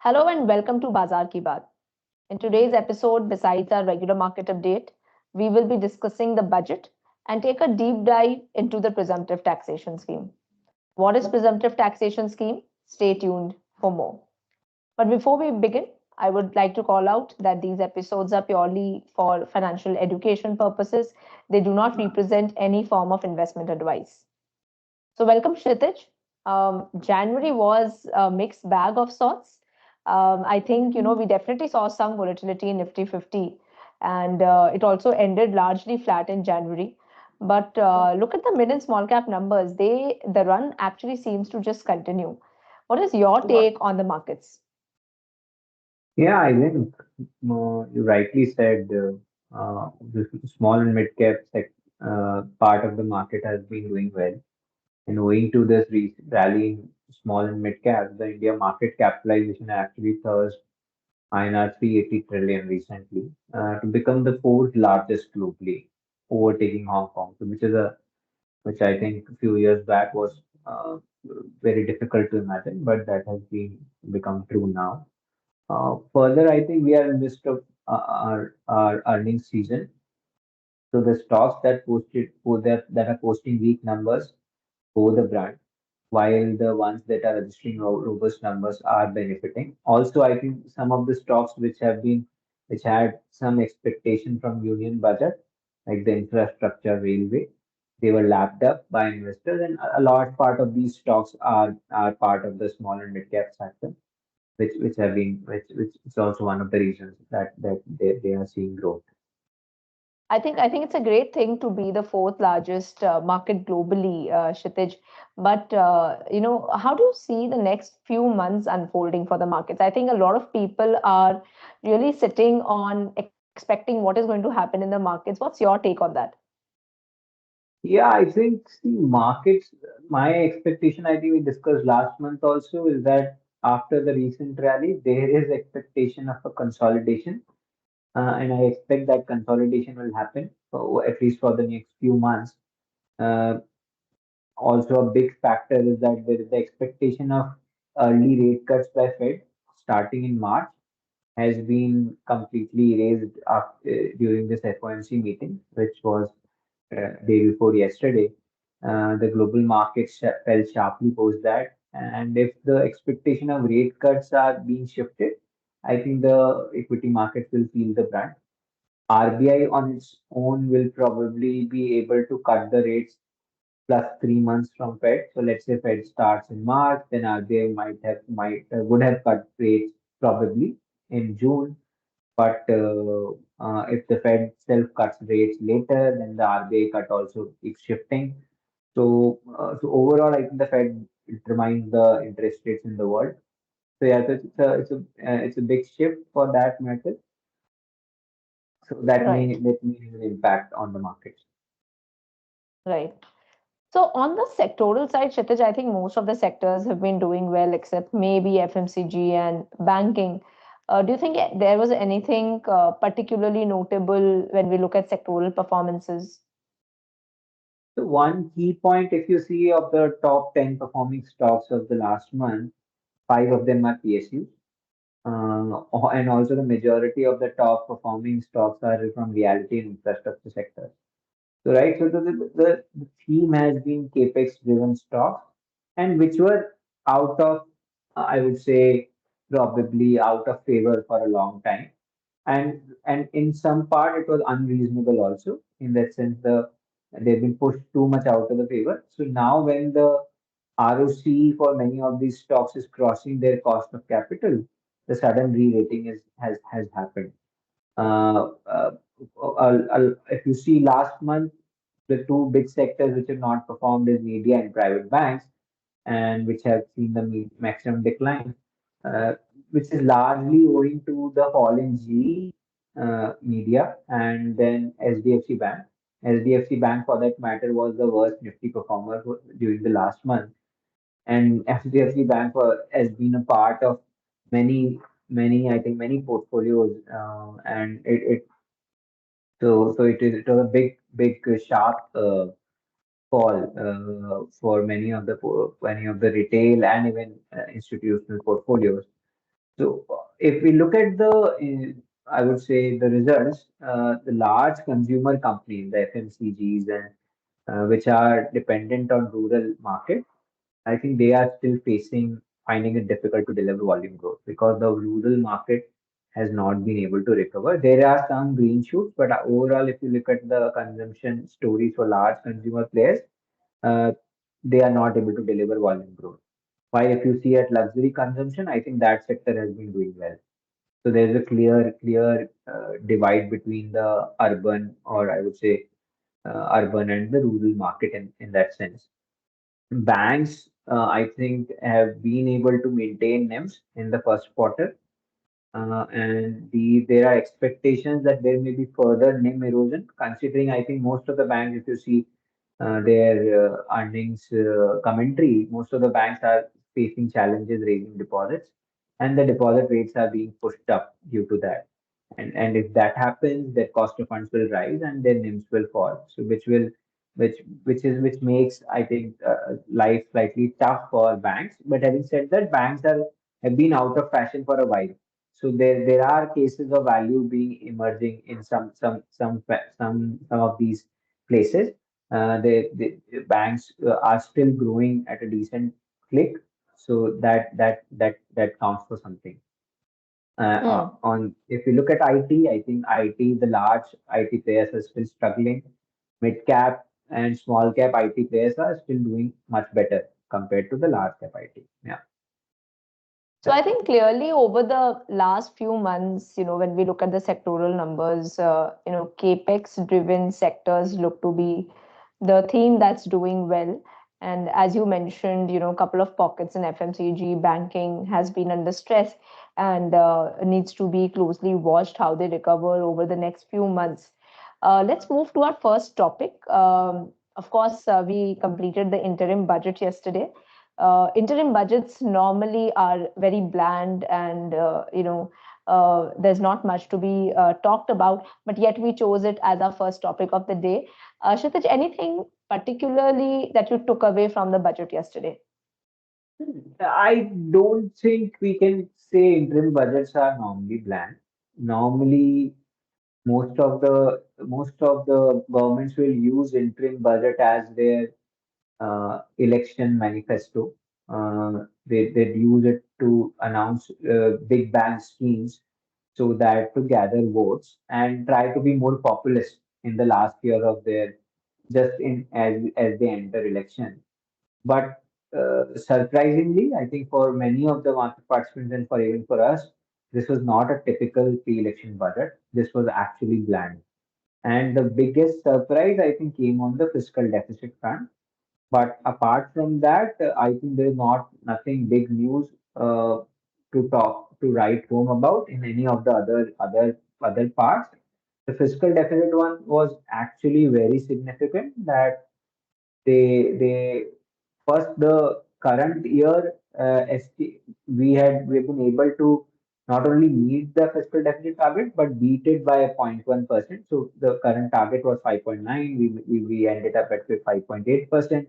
Hello and welcome to Bazaar Ki Baat. In today's episode, besides our regular market update, we will be discussing the budget and take a deep dive into the presumptive taxation scheme. What is presumptive taxation scheme? Stay tuned for more. But before we begin, I would like to call out that these episodes are purely for financial education purposes. They do not represent any form of investment advice. So, welcome, Kshitij. January was a mixed bag of sorts. I think, we definitely saw some volatility in Nifty 50, and it also ended largely flat in January. But look at the mid and small cap numbers. The run actually seems to just continue. What is your take on the markets? Yeah, I think you rightly said the small and mid cap part of the market has been doing well. And owing to this recent rally in small and mid cap, the India market capitalization actually surged INR 380 trillion recently to become the fourth largest globally, overtaking Hong Kong, so which I think a few years back was very difficult to imagine, but that has been become true now. Further, I think we are in midst of our earnings season. So the stocks that are posting weak numbers go the brand, while the ones that are registering robust numbers are benefiting. Also, I think some of the stocks which had some expectation from union budget, like the infrastructure railway, they were lapped up by investors, and a large part of these stocks are part of the small and mid cap sector which have been which is also one of the reasons that they are seeing growth. I think it's a great thing to be the fourth largest market globally, Kshitij. But how do you see the next few months unfolding for the markets? I think a lot of people are really sitting on expecting what is going to happen in the markets. What's your take on that? Yeah, I think the markets. My expectation, I think we discussed last month also, is that after the recent rally, there is expectation of a consolidation, and I expect that consolidation will happen at least for the next few months. Uh, Also, a big factor is that there is the expectation of early rate cuts by Fed starting in March has been completely erased during this FOMC meeting, which was day before yesterday. The global market fell sharply post that, and if the expectation of rate cuts are being shifted, I think the equity markets will feel the brunt. RBI on its own will probably be able to cut the rates plus 3 months from Fed. So let's say Fed starts in March, then RBI might would have cut rates probably in June. But if the Fed self cuts rates later, then the RBI cut also keeps shifting. So overall, I think the Fed determines the interest rates in the world. So yeah, so it's a big shift for that matter. So Right, that may have an impact on the markets. right. So on the sectoral side, Kshitij, I think most of the sectors have been doing well, except maybe FMCG and banking. Do you think there was anything particularly notable when we look at sectoral performances? So one key point, if you see of the top 10 performing stocks of the last month, five of them are PSUs. And also the majority of the top performing stocks are from reality and infrastructure sectors. So right, so the theme has been capex driven stocks, and which were out of, I would say, probably out of favor for a long time, and in some part it was unreasonable also. In that sense, they've been pushed too much out of the favor. So now when the ROC for many of these stocks is crossing their cost of capital, the sudden re-rating has happened. Uh, uh, if you see last month, the two big sectors which have not performed is media and private banks, and which have seen the maximum decline, uh, which is largely owing to the fall in GE media and then SDFC Bank. SDFC Bank, for that matter, was the worst Nifty performer during the last month, and SDFC Bank has been a part of I think many portfolios, and it was a big sharp fall for many of the retail and even institutional portfolios. So if we look at I would say the results, the large consumer companies, the FMCGs, and which are dependent on rural market, I think they are still finding it difficult to deliver volume growth because the rural market has not been able to recover. There are some green shoots, but overall, if you look at the consumption stories for large consumer players, uh, they are not able to deliver volume growth. While if you see at luxury consumption, I think that sector has been doing well. So there's a clear divide between the urban, or I would say urban and the rural market in that sense. Banks, I think, have been able to maintain NIMs in the first quarter, and there are expectations that there may be further NIM erosion, considering I think most of the banks, if you see their earnings commentary, most of the banks are facing challenges raising deposits, and the deposit rates are being pushed up due to that. And if that happens, their cost of funds will rise and their NIMs will fall. So which makes I think life slightly tough for banks. But having said that, banks have been out of fashion for a while. So there are cases of value being emerging in some of these places. The banks are still growing at a decent click, so that counts for something. Hmm. On If you look at IT, I think IT, the large IT players are still struggling. Mid cap and small cap IT players are still doing much better compared to the large cap IT. Yeah. So I think clearly over the last few months, when we look at the sectoral numbers, capex driven sectors look to be the theme that's doing well. And as you mentioned, a couple of pockets in FMCG banking has been under stress and needs to be closely watched how they recover over the next few months. Let's move to our first topic. Of course, we completed the interim budget yesterday. Interim budgets normally are very bland and there's not much to be talked about, but yet we chose it as our first topic of the day. Kshitij, anything particularly that you took away from the budget yesterday? I don't think we can say interim budgets are normally bland. Normally, most of the governments will use interim budget as their election manifesto. They'd use it to announce big bang schemes so that to gather votes and try to be more populist in the last year of their just in as they enter election. But surprisingly, I think for many of the market participants and for even for us, this was not a typical pre-election budget. This was actually bland. And the biggest surprise, I think, came on the fiscal deficit front. But apart from that, I think there's not nothing big news to write home about in any of the other parts. The fiscal deficit one was actually very significant. That they first the current year we've been able to not only meet the fiscal deficit target but beat it by 0.1%. So the current target was 5.9. We ended up at 5.8%.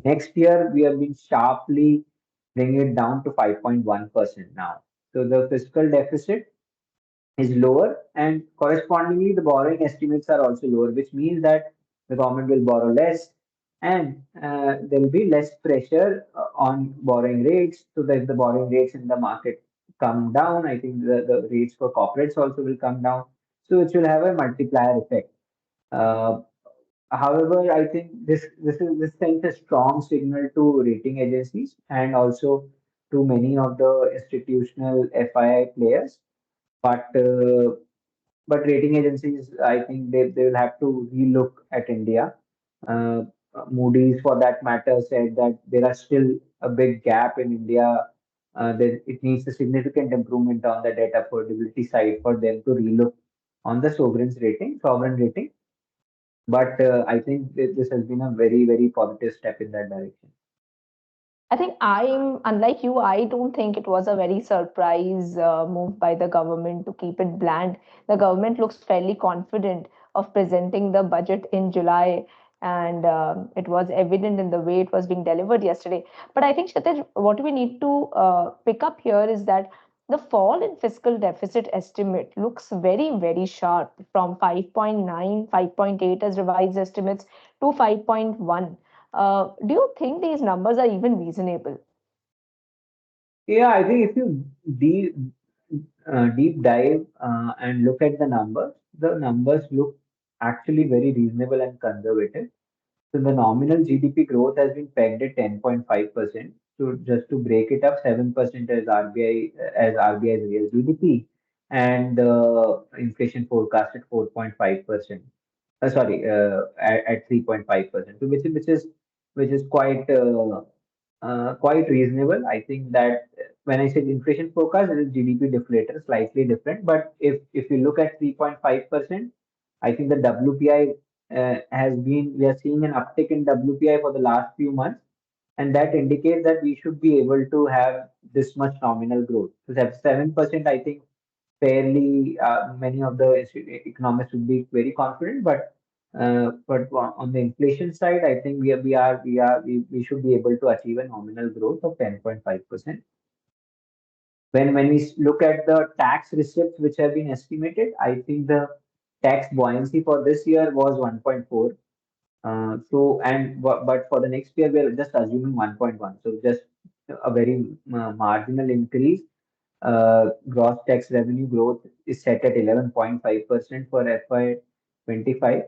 Next year we have been sharply bringing it down to 5.1% now. So the fiscal deficit is lower, and correspondingly the borrowing estimates are also lower, which means that the government will borrow less, and there will be less pressure on borrowing rates. So that if the borrowing rates in the market come down, I think the rates for corporates also will come down, so it will have a multiplier effect. uh, However, I think this sends a strong signal to rating agencies and also to many of the institutional FII players. But rating agencies, I think they will have to relook at India. Uh, Moody's, for that matter, said that there are still a big gap in India. That it needs a significant improvement on the debt affordability side for them to relook on the sovereign rating. But I think this has been a very positive step in that direction. I think I'm unlike you. I don't think it was a very surprise move by the government to keep it bland. The government looks fairly confident of presenting the budget in July, and it was evident in the way it was being delivered yesterday. But I think, Kshitij, what we need to pick up here is that The fall in fiscal deficit estimate looks very, very sharp from 5.9, 5.8 as revised estimates to 5.1. Do you think these numbers are even reasonable? Yeah, I think if you deep deep dive and look at the numbers look actually very reasonable and conservative. So the nominal GDP growth has been pegged at 10.5%. So just to break it up, 7% as RBI's real GDP, and inflation forecast at 4.5%. At 3.5%. So which is quite reasonable. I think that when I said inflation forecast, it is GDP deflator, slightly different. But if you look at 3.5%, I think the WPI we are seeing an uptick in WPI for the last few months, and that indicates that we should be able to have this much nominal growth. So that 7%, I think, fairly many of the economists would be very confident, but on the inflation side, I think we should be able to achieve a nominal growth of 10.5%. When we look at the tax receipts which have been estimated, I think the tax buoyancy for this year was 1.4. But for the next year, we are just assuming 1.1. So just a very marginal increase. Gross tax revenue growth is set at 11.5% for FY 25,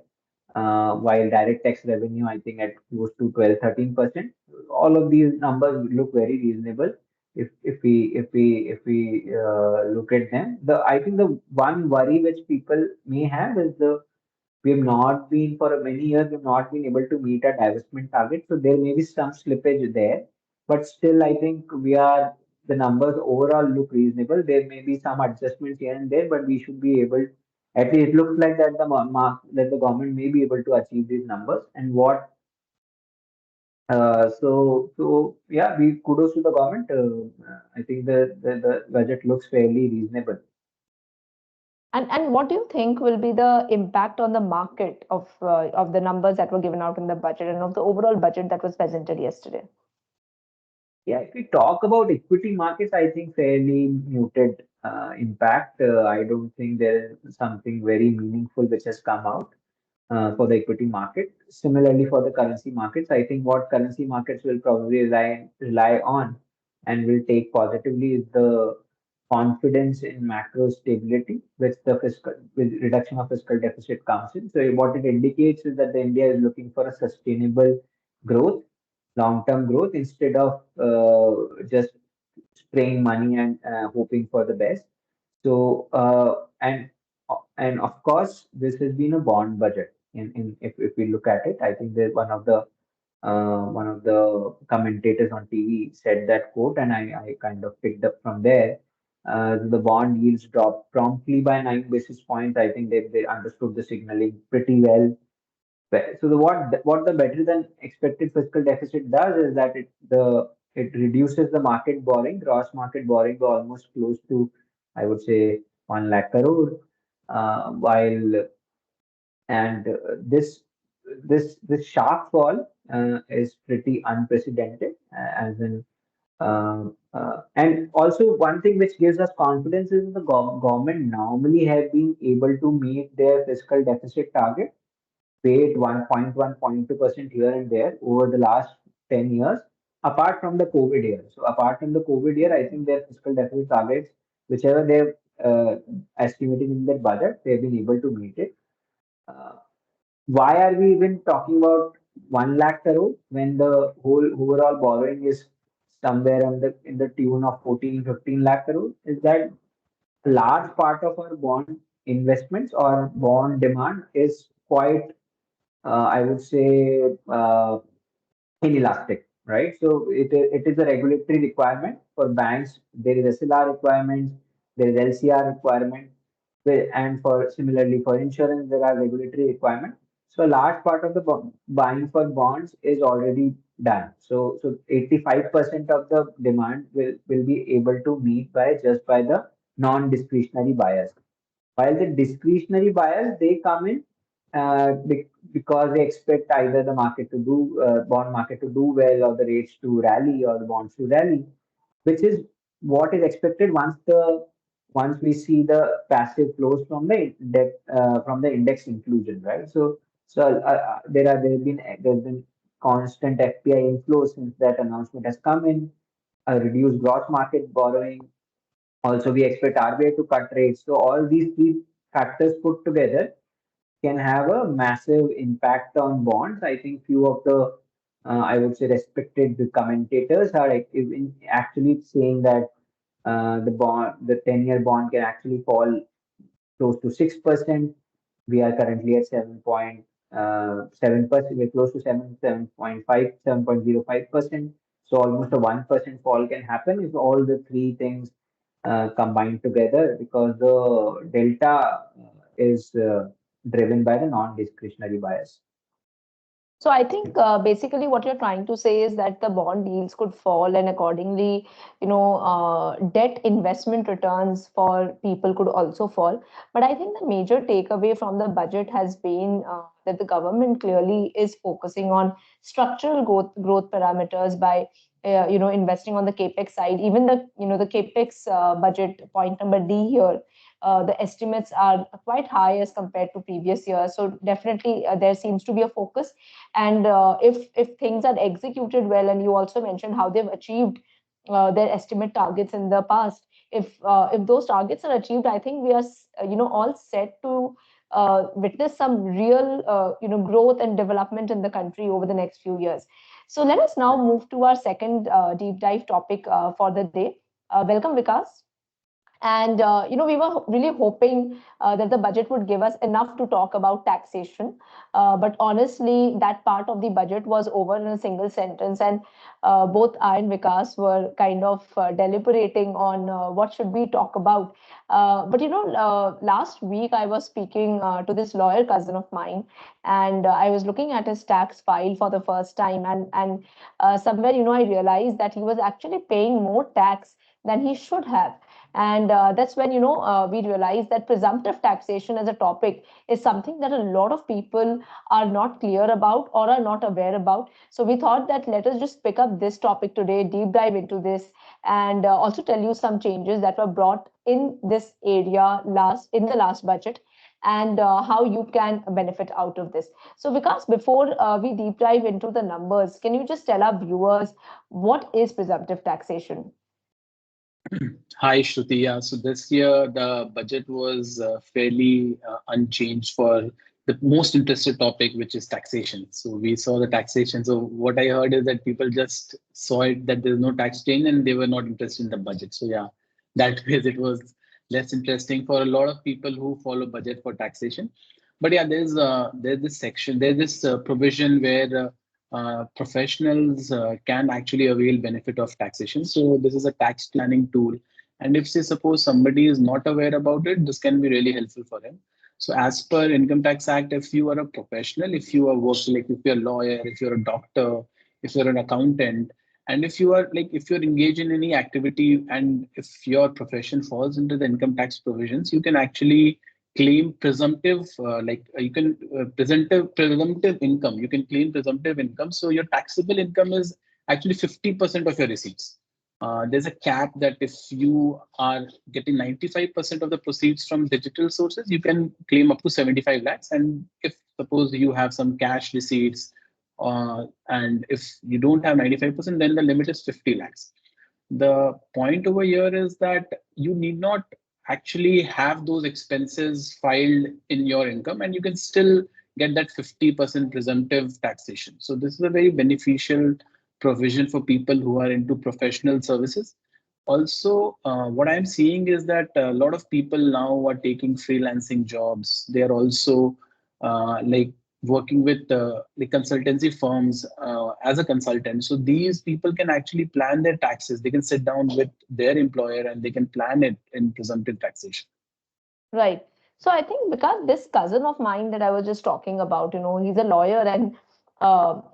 while direct tax revenue, I think, at close to 12-13%. All of these numbers look very reasonable if we look at them. I think the one worry which people may have is we have not been for many years, we've not been able to meet our divestment target. So there may be some slippage there, but still, I think the numbers overall look reasonable. There may be some adjustments here and there, but we should be able, at least it looks like that that the government may be able to achieve these numbers. And yeah, we kudos to the government. I think the budget looks fairly reasonable. And what do you think will be the impact on the market of the numbers that were given out in the budget and of the overall budget that was presented yesterday? Yeah, if we talk about equity markets, I think fairly muted impact. I don't think there is something very meaningful which has come out for the equity market. Similarly, for the currency markets, I think what currency markets will probably rely on and will take positively is the confidence in macro stability, with reduction of fiscal deficit comes in. So what it indicates is that the India is looking for a sustainable growth, long-term growth, instead of just spraying money and hoping for the best. So and of course, this has been a bond budget. If we look at it, I think there's one of the commentators on TV said that quote, and I kind of picked up from there. The bond yields dropped promptly by 9 basis points. I think they understood the signaling pretty well. So what the better than expected fiscal deficit does is that it reduces the market borrowing, gross market borrowing, to almost close to, I would say, 1 lakh crore, while and this sharp fall is pretty unprecedented, as in and also one thing which gives us confidence is the government normally have been able to meet their fiscal deficit target, paid 1.1, 0.2% here and there over the last 10 years, apart from the COVID year. So apart from the COVID year, I think their fiscal deficit targets, whichever they've estimated in their budget, they've been able to meet it. Uh, why are we even talking about 1 lakh crore when the whole overall borrowing is somewhere in the tune of 14, 15 lakh crore? Is that a large part of our bond investments or bond demand is quite, I would say, inelastic, right? So it is a regulatory requirement for banks. There is SLR requirements, there is LCR requirement, and for similarly for insurance, there are regulatory requirements. So a large part of the buying for bonds is already done. So 85% of the demand will be able to meet by the non-discretionary buyers. While the discretionary buyers, they come in because they expect either the bond market to do well, or the rates to rally, or the bonds to rally, which is what is expected once we see the passive flows from the from the index inclusion, right? There's been constant FPI inflow since that announcement has come in, a reduced gross market borrowing. Also, we expect RBI to cut rates. So all these three factors put together can have a massive impact on bonds. I think few of the, I would say, respected commentators are actually saying that the 10-year bond can actually fall close to 6%. We are currently at 7.7%. We're close to 7.5, 7.05%. So almost a 1% fall can happen if all the three things combined together, because the delta is driven by the non-discretionary bias. So I think basically what you're trying to say is that the bond yields could fall, and accordingly, debt investment returns for people could also fall. But I think the major takeaway from the budget has been that the government clearly is focusing on structural growth parameters by investing on the capex side. Even the capex budget, point number D here, the estimates are quite high as compared to previous years. So definitely there seems to be a focus, and if things are executed well, and you also mentioned how they've achieved their estimate targets in the past, if those targets are achieved, I think we are all set to witness some real growth and development in the country over the next few years. So let us now move to our second deep dive topic for the day. Welcome, Vikas. And we were really hoping that the budget would give us enough to talk about taxation, but honestly that part of the budget was over in a single sentence, and both I and Vikas were kind of deliberating on what should we talk about. But last week I was speaking to this lawyer cousin of mine, and I was looking at his tax file for the first time, and somewhere I realized that he was actually paying more tax than he should have. And that's when we realize that presumptive taxation as a topic is something that a lot of people are not clear about or are not aware about. So we thought that let us just pick up this topic today, deep dive into this, and also tell you some changes that were brought in this area in the last budget, and how you can benefit out of this. So Vikas, before we deep dive into the numbers, can you just tell our viewers what is presumptive taxation? Hi, Shruti. Yeah, so this year the budget was fairly unchanged for the most interested topic, which is taxation. So we saw the taxation. So what I heard is that people just saw it that there's no tax change and they were not interested in the budget. So yeah, that way it was less interesting for a lot of people who follow budget for taxation. But yeah, there's this section, there's this provision where professionals can actually avail benefit of taxation. So this is a tax planning tool, and if say suppose somebody is not aware about it, this can be really helpful for him. So as per Income Tax Act, if you are a professional, if you are working, like if you're a lawyer, if you're a doctor, if you're an accountant, and if you are like if you're engaged in any activity and if your profession falls into the income tax provisions, you can actually claim presumptive you can presumptive income. You can claim presumptive income, so your taxable income is actually 50% of your receipts. There's a cap that if you are getting 95% of the proceeds from digital sources, you can claim up to 75 lakhs. And if suppose you have some cash receipts, and if you don't have 95%, then the limit is 50 lakhs. The point over here is that you need not actually have those expenses filed in your income, and you can still get that 50% presumptive taxation. So this is a very beneficial provision for people who are into professional services. Also, what I'm seeing is that a lot of people now are taking freelancing jobs. They are also working with the consultancy firms as a consultant. So these people can actually plan their taxes. They can sit down with their employer and they can plan it in presumptive taxation. Right. So I think because this cousin of mine that I was just talking about, he's a lawyer, and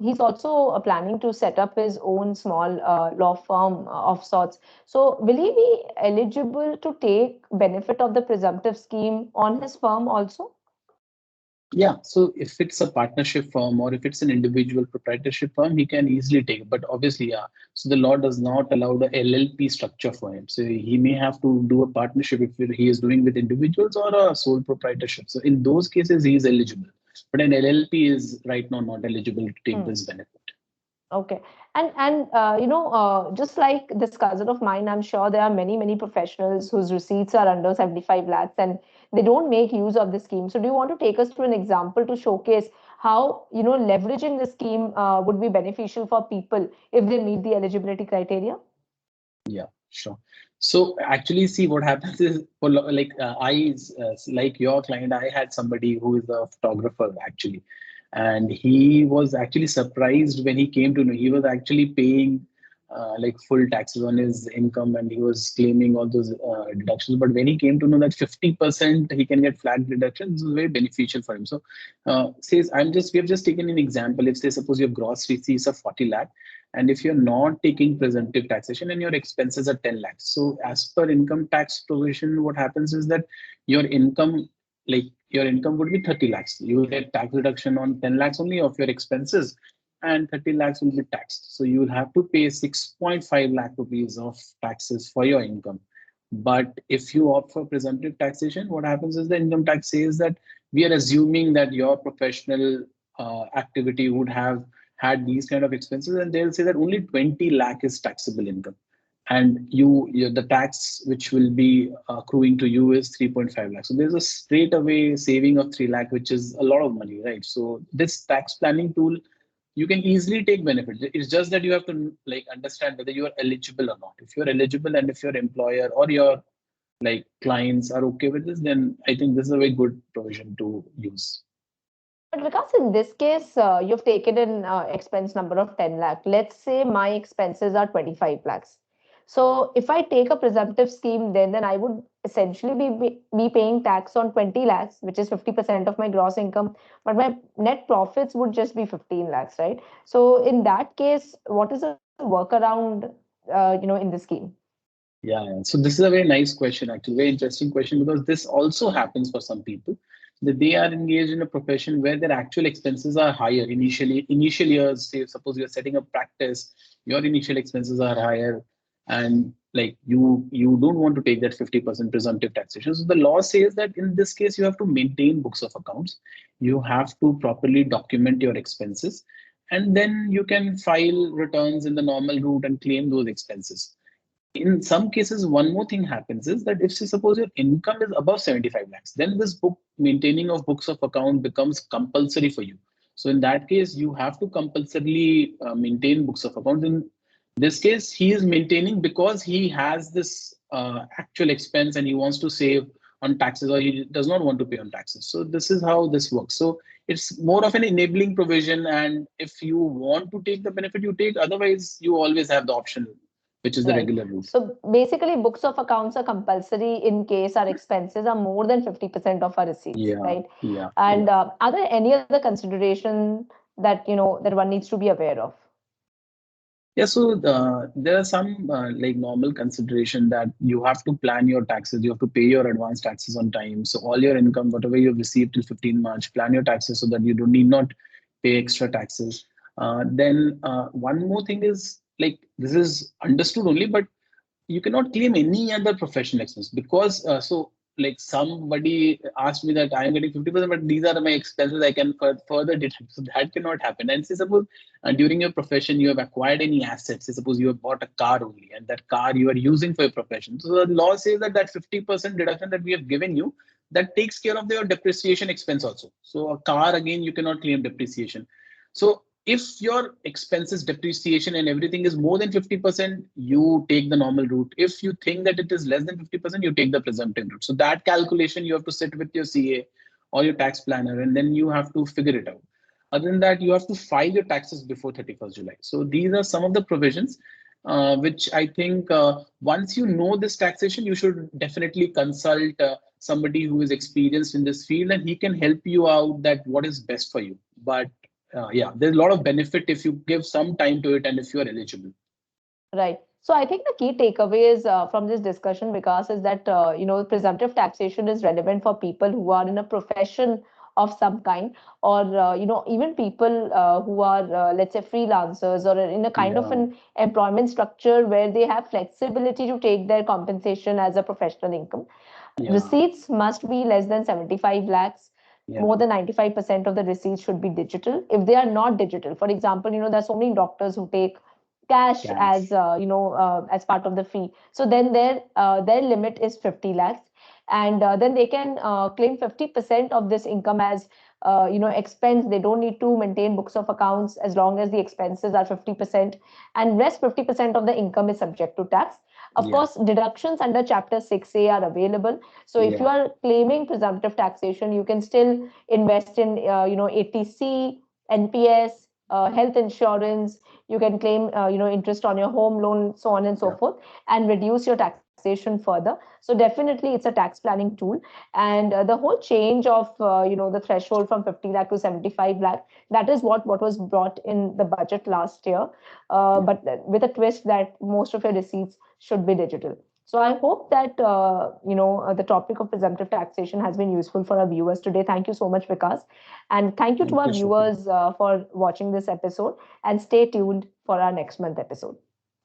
he's also planning to set up his own small law firm of sorts. So will he be eligible to take benefit of the presumptive scheme on his firm also? Yeah, so if it's a partnership firm or if it's an individual proprietorship firm, he can easily take it. But obviously, yeah, so the law does not allow the LLP structure for him. So he may have to do a partnership if he is doing with individuals or a sole proprietorship. So in those cases, he is eligible. But an LLP is right now not eligible to take Hmm. this benefit. Okay. Just like this cousin of mine, I'm sure there are many professionals whose receipts are under 75 lakhs and they don't make use of the scheme. So do you want to take us through an example to showcase how, leveraging the scheme would be beneficial for people if they meet the eligibility criteria? Yeah, sure. So actually, see what happens is for like your client, I had somebody who is a photographer actually, and he was actually surprised when he came to know he was actually paying like full taxes on his income, and he was claiming all those deductions. But when he came to know that 50% he can get flat deductions, this is very beneficial for him. So, says we have just taken an example. If say suppose your gross receipts of 40 lakh, and if you're not taking presumptive taxation and your expenses are 10 lakhs, so as per income tax provision, what happens is that your income, like your income would be 30 lakhs. You will get tax reduction on 10 lakhs only of your expenses, and 30 lakhs will be taxed. So you will have to pay 6.5 lakh rupees of taxes for your income. But if you opt for presumptive taxation, what happens is the income tax says that we are assuming that your professional activity would have had these kind of expenses, and they'll say that only 20 lakh is taxable income, and the tax which will be accruing to you is 3.5 lakh. So there's a straight away saving of 3 lakh, which is a lot of money, right? So this tax planning tool, you can easily take benefit. It's just that you have to like understand whether you are eligible or not. If you're eligible and if your employer or your like clients are okay with this, then I think this is a very good provision to use. But Vikas, in this case, you've taken an expense number of 10 lakh. Let's say my expenses are 25 lakhs. So if I take a presumptive scheme, then I would essentially be paying tax on 20 lakhs, which is 50% of my gross income. But my net profits would just be 15 lakhs, right? So in that case, what is the workaround, in the scheme? Yeah, yeah. So this is a very nice question, actually, very interesting question, because this also happens for some people that they are engaged in a profession where their actual expenses are higher initially. Initial years, say, suppose you're setting up practice, your initial expenses are higher, and like you don't want to take that 50% presumptive taxation. So the law says that in this case, you have to maintain books of accounts, you have to properly document your expenses, and then you can file returns in the normal route and claim those expenses. In some cases, one more thing happens is that if say suppose your income is above 75 lakhs, then this book maintaining of books of account becomes compulsory for you. So in that case, you have to compulsorily maintain books of account. In this case, he is maintaining because he has this actual expense and he wants to save on taxes, or he does not want to pay on taxes. So this is how this works. So it's more of an enabling provision, and if you want to take the benefit, you take. Otherwise, you always have the option, which is the Right. regular route. So basically, books of accounts are compulsory in case our expenses are more than 50% of our receipts, Yeah, right? yeah, yeah. And are there any other consideration that that one needs to be aware of? Yeah, so there are some like normal consideration that you have to plan your taxes. You have to pay your advance taxes on time. So all your income, whatever you've received till 15 March, plan your taxes so that you don't need not pay extra taxes. Then one more thing is like this is understood only, but you cannot claim any other professional expense because so like somebody asked me that I am getting 50%, but these are my expenses I can further deduct. So that cannot happen. And say suppose during your profession you have acquired any assets. Say suppose you have bought a car only, and that car you are using for your profession. So the law says that that 50% deduction that we have given you, that takes care of your depreciation expense also. So a car again you cannot claim depreciation. So if your expenses, depreciation, and everything is more than 50%, you take the normal route. If you think that it is less than 50%, you take the presumptive route. So that calculation you have to sit with your CA or your tax planner, and then you have to figure it out. Other than that, you have to file your taxes before 31st July. So these are some of the provisions which I think once you know this taxation, you should definitely consult somebody who is experienced in this field, and he can help you out that what is best for you. But yeah, there's a lot of benefit if you give some time to it and if you are eligible. Right. So I think the key takeaways from this discussion, Vikas, is that presumptive taxation is relevant for people who are in a profession of some kind, or even people who are, let's say, freelancers, or in a kind of Yeah. an employment structure where they have flexibility to take their compensation as a professional income. Yeah. Receipts must be less than 75 lakhs. Yeah. More than 95% of the receipts should be digital. If they are not digital, for example, there are so many doctors who take cash as, Cash. as part of the fee. So then their limit is 50 lakhs, and then they can claim 50% of this income as expense. They don't need to maintain books of accounts as long as the expenses are 50%, and rest 50% of the income is subject to tax. Of Yeah. course, deductions under Chapter 6A are available. So if you Yeah. are claiming presumptive taxation, you can still invest in, ATC, NPS, health insurance. You can claim, interest on your home loan, so on and so Yeah. forth, and reduce your taxation further. So definitely, it's a tax planning tool. And the whole change of, the threshold from 50 lakh to 75 lakh, that is what was brought in the budget last year, Yeah. but with a twist that most of your receipts should be digital. So I hope that the topic of presumptive taxation has been useful for our viewers today. Thank you so much, Vikas, and thank you to Thank our you, Shruti. viewers for watching this episode. And stay tuned for our next month episode.